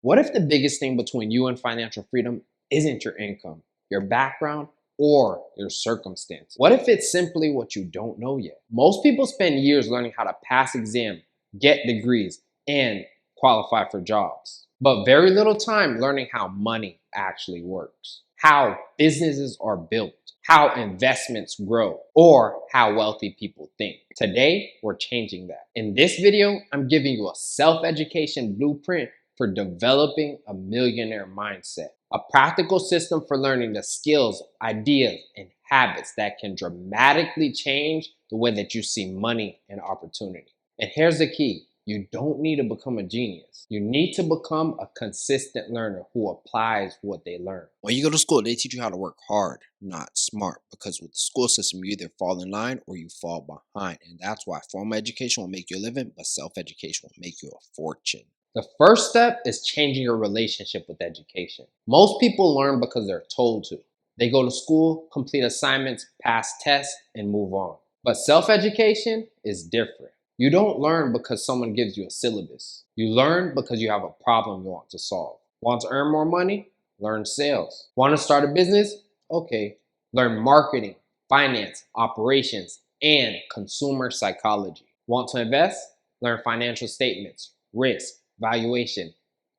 What if the biggest thing between you and financial freedom isn't your income, your background, or your circumstance? What if it's simply what you don't know yet? Most people spend years learning how to pass exams, get degrees, and qualify for jobs, but very little time learning how money actually works, how businesses are built, how investments grow, or how wealthy people think. Today, we're changing that. In this video, I'm giving you a self-education blueprint for developing a millionaire mindset, a practical system for learning the skills, ideas, and habits that can dramatically change the way that you see money and opportunity. And here's the key. You don't need to become a genius. You need to become a consistent learner who applies what they learn. When you go to school, they teach you how to work hard, not smart. Because with the school system, you either fall in line or you fall behind. And that's why formal education will make you a living, but self-education will make you a fortune. The first step is changing your relationship with education. Most people learn because they're told to. They go to school, complete assignments, pass tests, and move on. But self-education is different. You don't learn because someone gives you a syllabus. You learn because you have a problem you want to solve. Want to earn more money? Learn sales. Want to start a business? Okay, learn marketing, finance, operations, and consumer psychology. Want to invest? Learn financial statements, risk, valuation,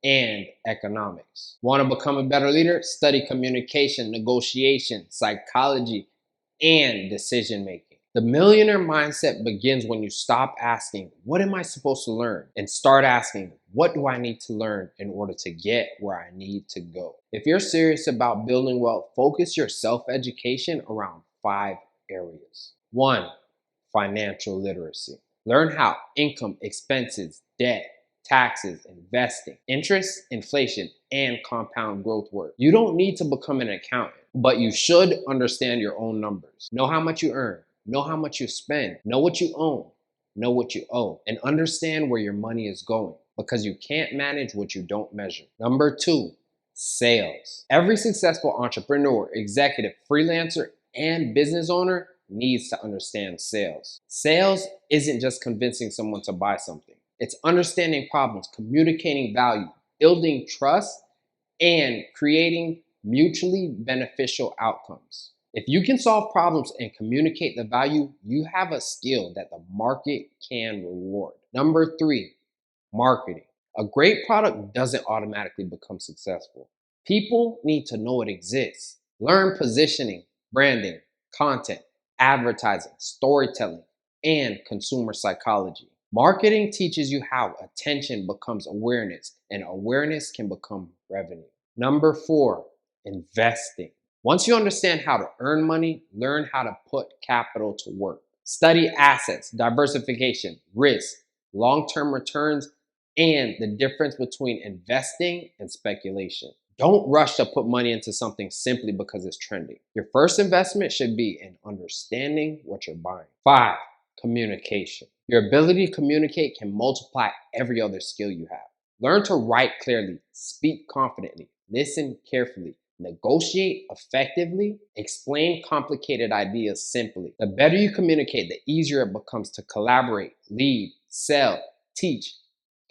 and economics. Want to become a better leader? Study communication, negotiation, psychology, and decision making. The millionaire mindset begins when you stop asking, what am I supposed to learn? And start asking, what do I need to learn in order to get where I need to go? If you're serious about building wealth, focus your self-education around 5 areas. 1, financial literacy. Learn how income, expenses, debt, taxes, investing, interest, inflation, and compound growth work. You don't need to become an accountant, but you should understand your own numbers. Know how much you earn. Know how much you spend. Know what you own. Know what you owe. And understand where your money is going, because you can't manage what you don't measure. Number 2, sales. Every successful entrepreneur, executive, freelancer, and business owner needs to understand sales. Sales isn't just convincing someone to buy something. It's understanding problems, communicating value, building trust, and creating mutually beneficial outcomes. If you can solve problems and communicate the value, you have a skill that the market can reward. Number 3, marketing. A great product doesn't automatically become successful. People need to know it exists. Learn positioning, branding, content, advertising, storytelling, and consumer psychology. Marketing teaches you how attention becomes awareness, and awareness can become revenue. Number 4, investing. Once you understand how to earn money, learn how to put capital to work. Study assets, diversification, risk, long-term returns, and the difference between investing and speculation. Don't rush to put money into something simply because it's trending. Your first investment should be in understanding what you're buying. 5, communication. Your ability to communicate can multiply every other skill you have. Learn to write clearly, speak confidently, listen carefully, negotiate effectively, explain complicated ideas simply. The better you communicate, the easier it becomes to collaborate, lead, sell, teach,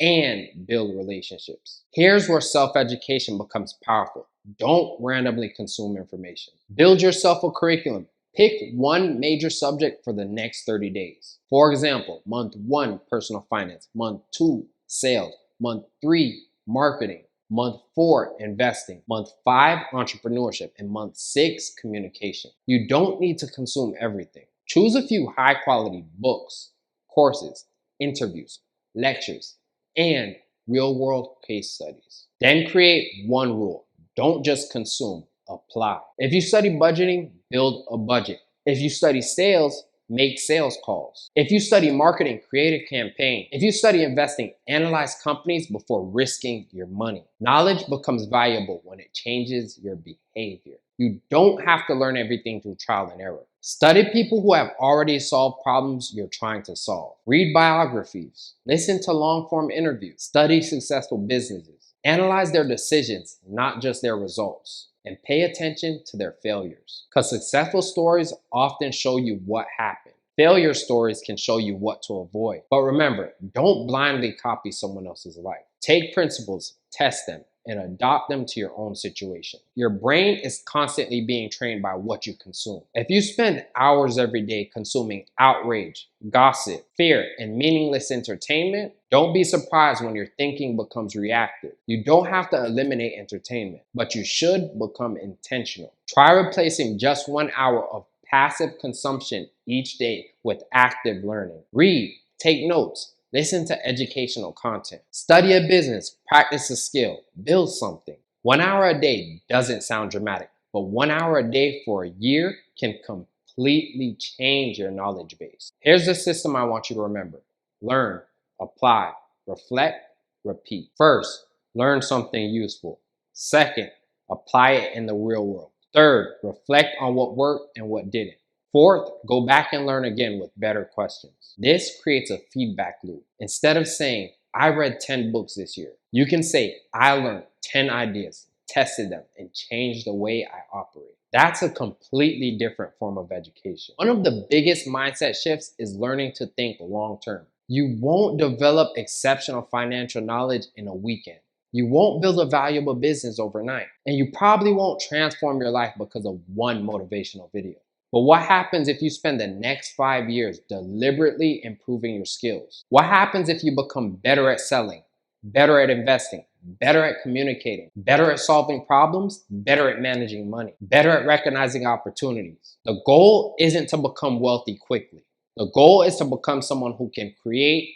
and build relationships. Here's where self-education becomes powerful. Don't randomly consume information. Build yourself a curriculum. Pick one major subject for the next 30 days. For example, month 1, personal finance. Month 2, sales. Month 3, marketing. Month 4, investing. Month 5, entrepreneurship. And month 6, communication. You don't need to consume everything. Choose a few high-quality books, courses, interviews, lectures, and real-world case studies. Then create one rule. Don't just consume, apply. If you study budgeting, build a budget. If you study sales, make sales calls. If you study marketing, create a campaign. If you study investing, analyze companies before risking your money. Knowledge becomes valuable when it changes your behavior. You don't have to learn everything through trial and error. Study people who have already solved problems you're trying to solve. Read biographies. Listen to long-form interviews. Study successful businesses. Analyze their decisions, not just their results. And pay attention to their failures, because successful stories often show you what happened. Failure stories can show you what to avoid. But remember, don't blindly copy someone else's life. Take principles, test them, and adopt them to your own situation. Your brain is constantly being trained by what you consume. If you spend hours every day consuming outrage, gossip, fear, and meaningless entertainment, don't be surprised when your thinking becomes reactive. You don't have to eliminate entertainment, but you should become intentional. Try replacing just 1 hour of passive consumption each day with active learning. Read, take notes, listen to educational content, study a business, practice a skill, build something. 1 hour a day doesn't sound dramatic, but 1 hour a day for a year can completely change your knowledge base. Here's the system I want you to remember: learn, apply, reflect, repeat. First, learn something useful. Second, apply it in the real world. Third, reflect on what worked and what didn't. Fourth, go back and learn again with better questions. This creates a feedback loop. Instead of saying, I read 10 books this year, you can say, I learned 10 ideas, tested them, and changed the way I operate. That's a completely different form of education. One of the biggest mindset shifts is learning to think long term. You won't develop exceptional financial knowledge in a weekend. You won't build a valuable business overnight. And you probably won't transform your life because of one motivational video. But what happens if you spend the next 5 years deliberately improving your skills? What happens if you become better at selling, better at investing, better at communicating, better at solving problems, better at managing money, better at recognizing opportunities? The goal isn't to become wealthy quickly. The goal is to become someone who can create,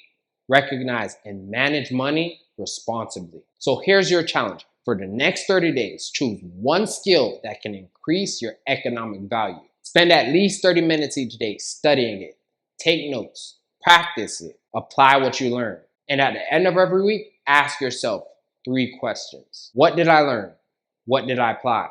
recognize, and manage money responsibly. So here's your challenge. For the next 30 days, choose one skill that can increase your economic value. Spend at least 30 minutes each day studying it. Take notes, practice it, apply what you learn. And at the end of every week, ask yourself 3 questions. What did I learn? What did I apply?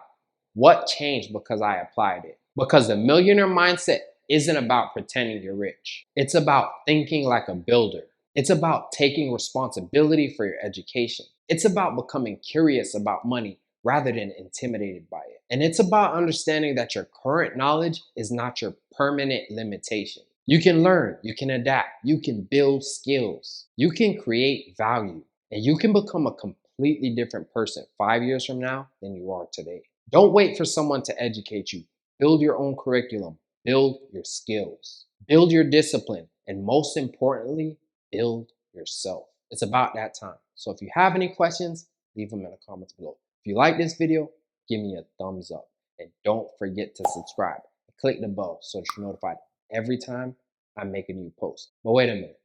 What changed because I applied it? Because the millionaire mindset isn't about pretending you're rich. It's about thinking like a builder. It's about taking responsibility for your education. It's about becoming curious about money rather than intimidated by it. And it's about understanding that your current knowledge is not your permanent limitation. You can learn, you can adapt, you can build skills, you can create value, and you can become a completely different person 5 years from now than you are today. Don't wait for someone to educate you. Build your own curriculum, build your skills, build your discipline, and most importantly, build yourself. It's about that time. So if you have any questions, leave them in the comments below. If you like this video, give me a thumbs up. And don't forget to subscribe. Click the bell so that you're notified every time I make a new post. But wait a minute.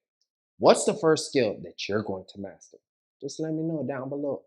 What's the first skill that you're going to master? Just let me know down below.